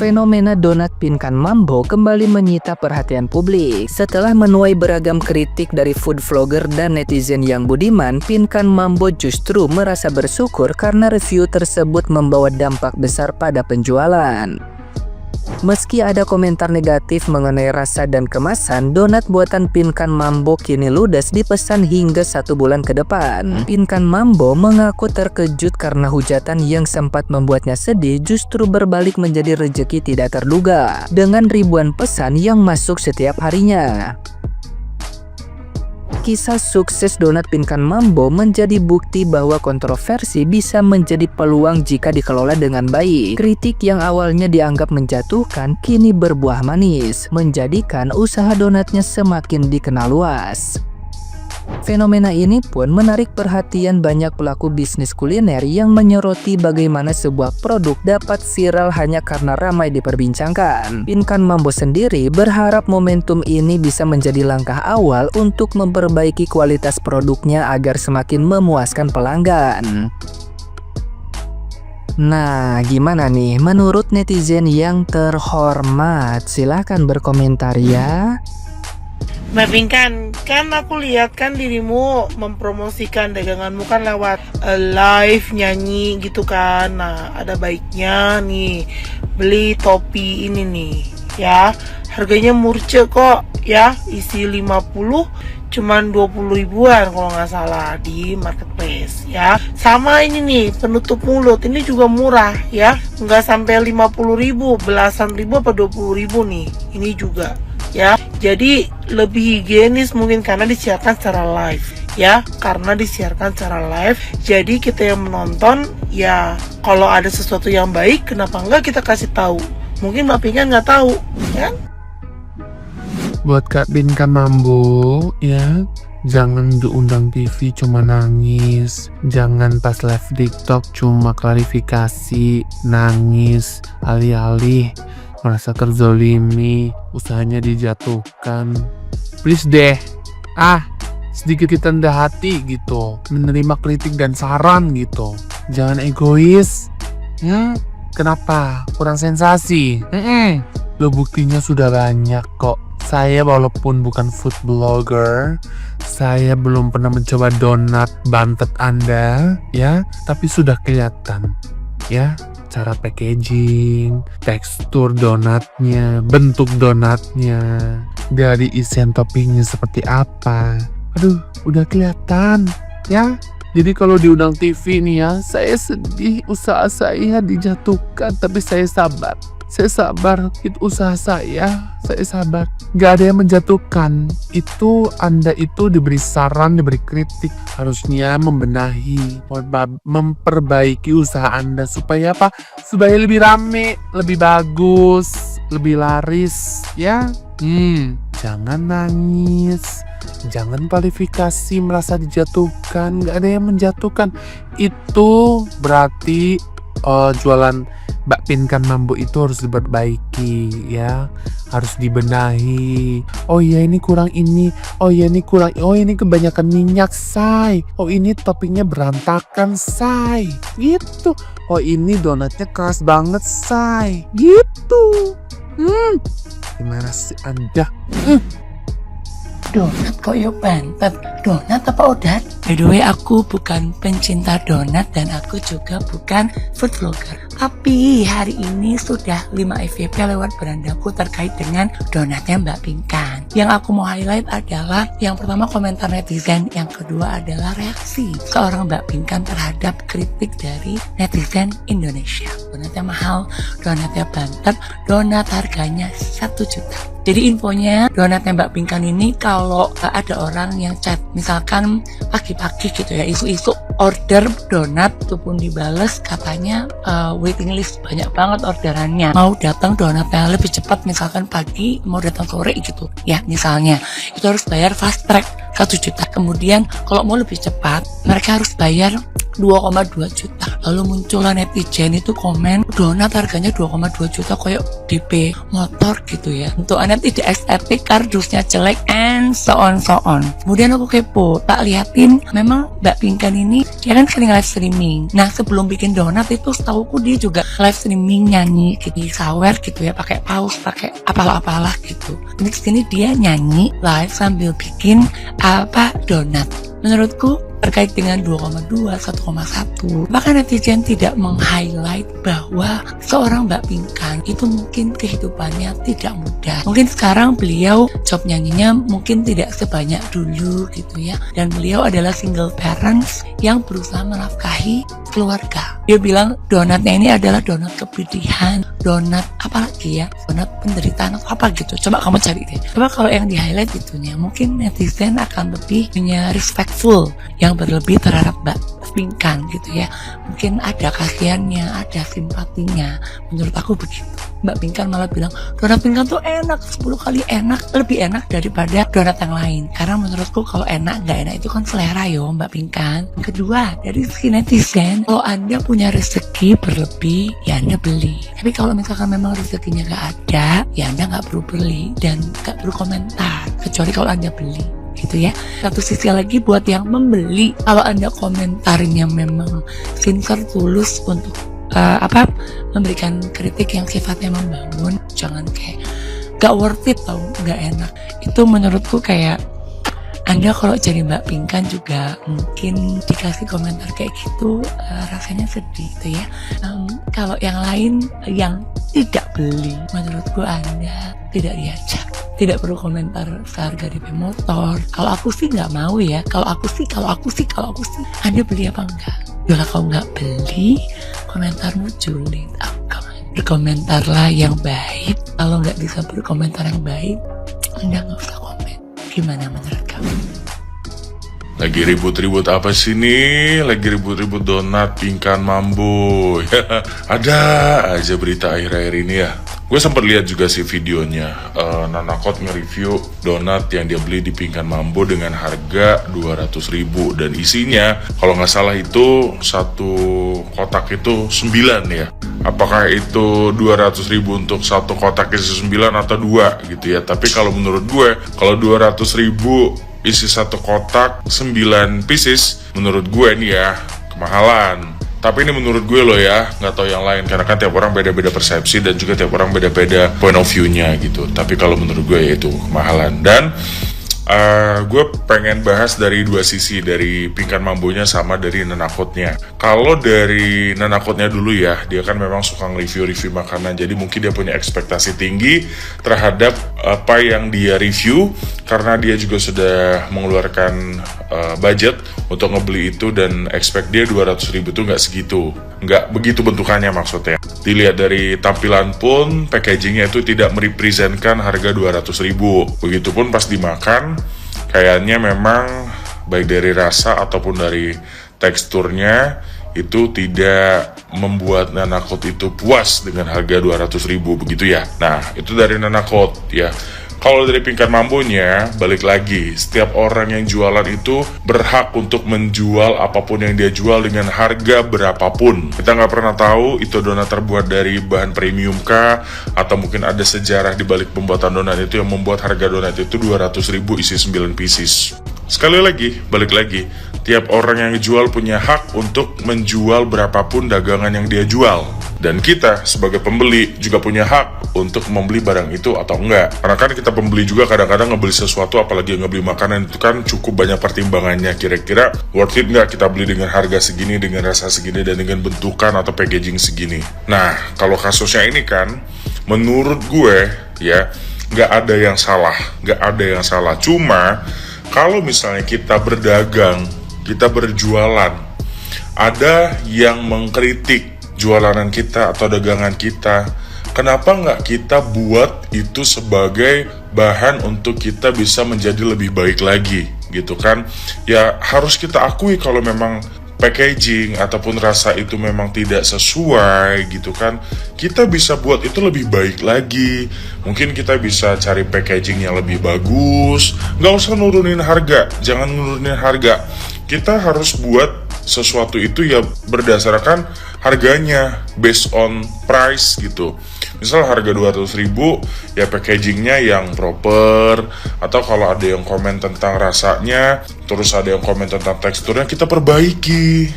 Fenomena donat Pinkan Mambo kembali menyita perhatian publik. Setelah menuai beragam kritik dari food vlogger dan netizen yang budiman, Pinkan Mambo justru merasa bersyukur karena review tersebut membawa dampak besar pada penjualan. Meski ada komentar negatif mengenai rasa dan kemasan, donat buatan Pinkan Mambo kini ludes dipesan hingga 1 bulan ke depan. Pinkan Mambo mengaku terkejut karena hujatan yang sempat membuatnya sedih justru berbalik menjadi rejeki tidak terduga, dengan ribuan pesan yang masuk setiap harinya. Kisah sukses donat Pinkan Mambo menjadi bukti bahwa kontroversi bisa menjadi peluang jika dikelola dengan baik. Kritik yang awalnya dianggap menjatuhkan kini berbuah manis, menjadikan usaha donatnya semakin dikenal luas. Fenomena ini pun menarik perhatian banyak pelaku bisnis kuliner yang menyoroti bagaimana sebuah produk dapat viral hanya karena ramai diperbincangkan. Pinkan Mambo sendiri berharap momentum ini bisa menjadi langkah awal untuk memperbaiki kualitas produknya agar semakin memuaskan pelanggan. Nah, gimana nih menurut netizen yang terhormat? Silahkan berkomentar ya. Mbak Pinkan, kan aku lihat kan dirimu mempromosikan daganganmu kan lewat live nyanyi gitu kan. Nah, ada baiknya nih beli topi ini nih ya. Harganya murce kok ya, isi 50 cuman 20 ribuan kalau nggak salah di marketplace ya. Sama ini nih penutup mulut, ini juga murah ya, nggak sampai 50 ribu, belasan ribu apa 20 ribu nih ini juga ya. Jadi lebih higienis mungkin karena disiarkan secara live ya, karena disiarkan secara live. Jadi kita yang menonton ya, kalau ada sesuatu yang baik kenapa enggak kita kasih tahu. Mungkin Mbak Pinkan nggak tahu ya. Buat Kak Pinkan Mambo ya, jangan diundang TV cuma nangis. Jangan pas live TikTok cuma klarifikasi, nangis, alih-alih merasa terzolimi, usahanya dijatuhkan. Please deh, sedikit rendah hati gitu, menerima kritik dan saran gitu. Jangan egois. Kenapa? Kurang sensasi. Lo buktinya sudah banyak kok. Saya walaupun bukan food blogger, saya belum pernah mencoba donat bantet Anda ya, tapi sudah kelihatan ya, cara packaging, tekstur donatnya, bentuk donatnya, dari isian toppingnya seperti apa. Aduh, udah kelihatan ya. Jadi kalau diundang TV nih ya, saya sedih, usaha saya dijatuhkan, tapi saya sabar. Saya sabar, itu usaha saya sabar. Gak ada yang menjatuhkan. Itu Anda itu diberi saran, diberi kritik. Harusnya membenahi, memperbaiki usaha Anda. Supaya apa? Supaya lebih rame, lebih bagus, lebih laris ya. Jangan nangis, jangan kualifikasi merasa dijatuhkan. Gak ada yang menjatuhkan. Itu berarti jualan Mbak Pinkan Mambo itu harus diperbaiki ya, harus dibenahi. Oh iya ini kurang ini, oh iya ini kurang, oh ini kebanyakan minyak say, oh ini toppingnya berantakan say, gitu. Oh ini donatnya keras banget say, gitu. Gimana sih Anda? Donat kok yuk bantet? Donat apa udat? By the way, aku bukan pencinta donat dan aku juga bukan food vlogger. Tapi hari ini sudah 5 FYP lewat berandaku terkait dengan donatnya Mbak Pinkan. Yang aku mau highlight adalah yang pertama komentar netizen, yang kedua adalah reaksi seorang Mbak Pinkan terhadap kritik dari netizen Indonesia. Donatnya mahal, donatnya bantet, donat harganya 1 juta. Jadi infonya donatnya Mbak Pinkan ini kalau ada orang yang chat misalkan pagi-pagi gitu ya, isu-isu order donat itu pun dibales katanya waiting list banyak banget orderannya, mau datang donatnya lebih cepat misalkan pagi mau datang sore gitu ya, misalnya itu harus bayar fast track 1 juta. Kemudian kalau mau lebih cepat mereka harus bayar 2,2 juta. Lalu muncullah netizen itu komen, donat harganya 2,2 juta kayak DP motor gitu ya. Bentukannya tidak estetik, kardusnya jelek, and so on. Kemudian aku kepo, tak liatin, memang Mbak Pinkan ini dia kan sering live streaming. Nah sebelum bikin donat itu setauku dia juga live streaming nyanyi di sawer gitu ya, pakai paus, pakai apalah gitu. Ini kesini dia nyanyi live sambil bikin donat. Menurutku terkait dengan 2,2, 1,1, bahkan netizen tidak meng-highlight bahwa seorang Mbak Pinkan itu mungkin kehidupannya tidak mudah. Mungkin sekarang beliau job nyanyinya mungkin tidak sebanyak dulu gitu ya, dan beliau adalah single parents yang berusaha menafkahi keluarga. Dia bilang donatnya ini adalah donat kepedihan, donat apalagi ya, donat penderitaan atau apa gitu. Coba kamu cari deh. Coba kalau yang di highlight itunya, mungkin netizen akan lebih punya respectful yang berlebih terhadap Mbak Pinkan gitu ya. Mungkin ada kasihannya, ada simpatinya. Menurut aku begitu. Mbak Pinkan malah bilang donat Pinkan tuh enak, 10 kali enak, lebih enak daripada donat yang lain. Karena menurutku kalau enak gak enak itu kan selera yo Mbak Pinkan. Kedua, dari segi netizen, kalau Anda punya rezeki berlebih ya Anda beli. Tapi kalau misalkan memang rezekinya gak ada, ya Anda gak perlu beli dan gak perlu komentar, kecuali kalau Anda beli gitu ya. Satu sisi lagi buat yang membeli, kalau Anda komentarnya memang sincere, tulus untuk memberikan kritik yang sifatnya membangun, jangan kayak gak worth it tau, gak enak. Itu menurutku kayak Anda kalau jadi Mbak Pinkan juga mungkin dikasih komentar kayak gitu, rasanya sedih gitu ya. Kalau yang lain yang tidak beli, menurutku Anda tidak diajak, tidak perlu komentar seharga DP motor. Kalau aku sih nggak mau ya. Kalau aku sih, Anda beli apa enggak? Bila kau nggak beli, komentarmu julid. Berkomentarlah yang baik. Kalau nggak bisa berkomentar yang baik, Anda nggak usah komen. Gimana menurut kamu? Lagi ribut-ribut apa sih nih? Lagi ribut-ribut donat Pinkan Mambo. Ada aja berita akhir-akhir ini ya. Gue sempat lihat juga sih videonya, Nanakot nge-review donat yang dia beli di Pinkan Mambo dengan harga 200.000 dan isinya kalau nggak salah itu satu kotak itu 9 ya. Apakah itu 200.000 untuk satu kotak isi 9 atau 2 gitu ya. Tapi kalau menurut gue, kalau 200.000 isi satu kotak 9 pieces, menurut gue nih ya kemahalan. Tapi ini menurut gue loh ya, nggak tahu yang lain, karena kan tiap orang beda-beda persepsi dan juga tiap orang beda-beda point of view-nya gitu. Tapi kalau menurut gue ya itu kemahalan. Dan gue pengen bahas dari dua sisi, dari Pinkan Mambonya sama dari Nanakotnya. Kalau dari Nanakotnya dulu ya, dia kan memang suka nge-review makanan, jadi mungkin dia punya ekspektasi tinggi terhadap apa yang dia review, karena dia juga sudah mengeluarkan budget untuk ngebeli itu, dan expect dia 200.000 itu nggak segitu, nggak begitu bentukannya maksudnya. Dilihat dari tampilan pun, packagingnya itu tidak merepresentkan harga 200.000. Begitupun pas dimakan, kayaknya memang baik dari rasa ataupun dari teksturnya itu tidak membuat Nanakot itu puas dengan harga 200.000 begitu ya. Nah, itu dari Nanakot ya. Kalau dari Pinkan Mambonya, balik lagi, setiap orang yang jualan itu berhak untuk menjual apapun yang dia jual dengan harga berapapun. Kita nggak pernah tahu itu donat terbuat dari bahan premium kah, atau mungkin ada sejarah di balik pembuatan donat itu yang membuat harga donat itu 200.000 isi 9 pieces. Sekali lagi, balik lagi, tiap orang yang jual punya hak untuk menjual berapapun dagangan yang dia jual. Dan kita sebagai pembeli juga punya hak untuk membeli barang itu atau enggak. Karena kan kita pembeli juga kadang-kadang ngebeli sesuatu, apalagi ngebeli makanan, itu kan cukup banyak pertimbangannya. Kira-kira worth it nggak kita beli dengan harga segini, dengan rasa segini, dan dengan bentukan atau packaging segini. Nah, kalau kasusnya ini kan, menurut gue ya, nggak ada yang salah. Cuma, kalau misalnya kita berdagang, kita berjualan, ada yang mengkritik jualan kita atau dagangan kita, kenapa nggak kita buat itu sebagai bahan untuk kita bisa menjadi lebih baik lagi gitu kan. Ya harus kita akui kalau memang packaging ataupun rasa itu memang tidak sesuai gitu kan, kita bisa buat itu lebih baik lagi. Mungkin kita bisa cari packaging yang lebih bagus, nggak usah nurunin harga, jangan nurunin harga. Kita harus buat sesuatu itu ya berdasarkan harganya, based on price gitu. Misal harga 200.000, ya packagingnya yang proper. Atau kalau ada yang komen tentang rasanya, terus ada yang komen tentang teksturnya, kita perbaiki.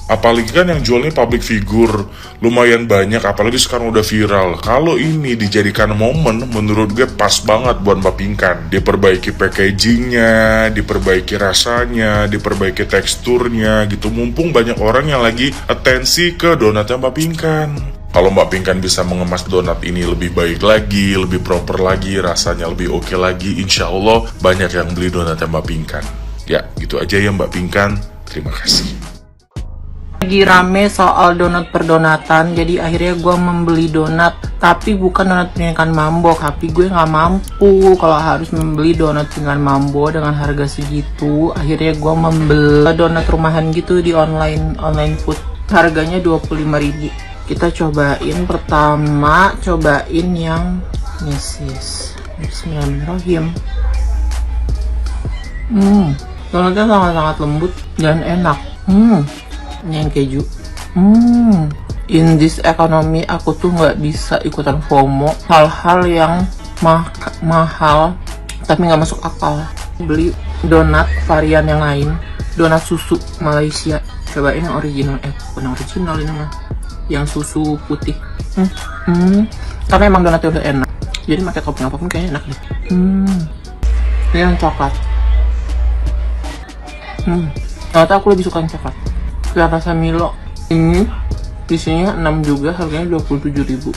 Apalagi kan yang jualnya public figure, lumayan banyak, apalagi sekarang udah viral. Kalau ini dijadikan momen, menurut gue pas banget buat Mbak Pinkan. Diperbaiki packagingnya, diperbaiki rasanya, diperbaiki teksturnya gitu. Mumpung banyak orang yang lagi atensi ke donatnya Mbak Pinkan. Kalau Mbak Pinkan bisa mengemas donat ini lebih baik lagi, lebih proper lagi, rasanya lebih oke lagi, insya Allah banyak yang beli donatnya Mbak Pinkan. Ya, gitu aja ya Mbak Pinkan. Terima kasih. Lagi rame soal donat perdonatan, jadi akhirnya gue membeli donat, tapi bukan donat Pinkan Mambo, tapi gue nggak mampu kalau harus membeli donat Pinkan Mambo dengan harga segitu. Akhirnya gue membeli donat rumahan gitu di online food, harganya 25.000. Kita cobain pertama, cobain yang nyesis. Bismillahirrahmanirrahim. Donatnya sangat-sangat lembut dan enak. Ini yang keju. In this economy, aku tuh nggak bisa ikutan FOMO hal-hal yang mahal tapi nggak masuk akal. Beli donat varian yang lain, donat susu Malaysia. Cobain yang original, bukan original ini mah, yang susu putih. Tapi emang donatnya udah enak, jadi pakai topping apapun kayaknya enak deh. Ini yang coklat. Ternyata aku lebih suka yang coklat. Kayak rasa Milo ini di sini 6 juga, harganya 27.000.